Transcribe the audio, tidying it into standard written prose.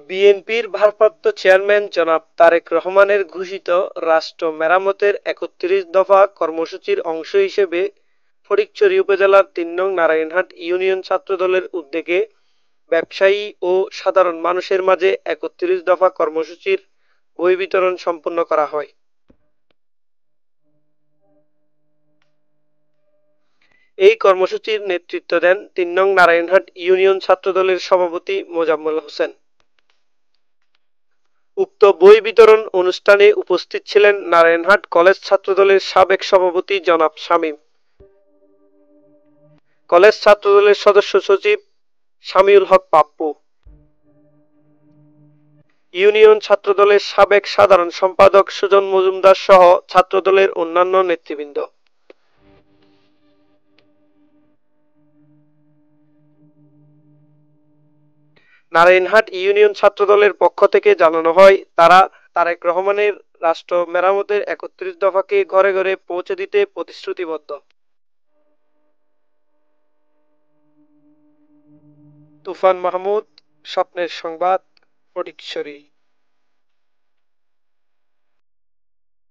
বিএনপির ভারপ্রাপ্ত চেয়ারম্যান জনাব তারেক রহমানের ঘোষিত রাষ্ট্র মেরামতের ৩১ দফা কর্মসূচির অংশ হিসেবে ফটিকছড়ি উপজেলার ৩ নং নারায়ণহাট ইউনিয়ন ছাত্রদলের উদ্যোগে ব্যবসায়ী ও সাধারণ মানুষের মাঝে ৩১ দফা কর্মসূচির বই বিতরণ সম্পন্ন করা হয়। এই কর্মসূচির নেতৃত্ব দেন ৩ নং নারায়ণহাট ইউনিয়ন ছাত্রদলের সভাপতি মোজাম্মেল হোসেন। উক্ত বই বিতরণ অনুষ্ঠানে উপস্থিত ছিলেন নারায়ণহাট কলেজ ছাত্রদলের সাবেক সভাপতি জনাব শামীম, কলেজ ছাত্রদলের সদস্য সচিব শামিউল হক পাপ্পু, ইউনিয়ন ছাত্রদলের সাবেক সাধারণ সম্পাদক সুজন মজুমদার সহ ছাত্রদলের অন্যান্য নেতৃবৃন্দ। নারায়ণহাট ইউনিয়ন ছাত্রদলের পক্ষ থেকে জানানো হয়, তারা তারেক রহমানের রাষ্ট্র মেরামতের ৩১ দফাকে ঘরে ঘরে পৌঁছে দিতে প্রতিশ্রুতিবদ্ধ। তুফান মাহমুদ, স্বপ্নের সংবাদ, ফটিকছড়ি।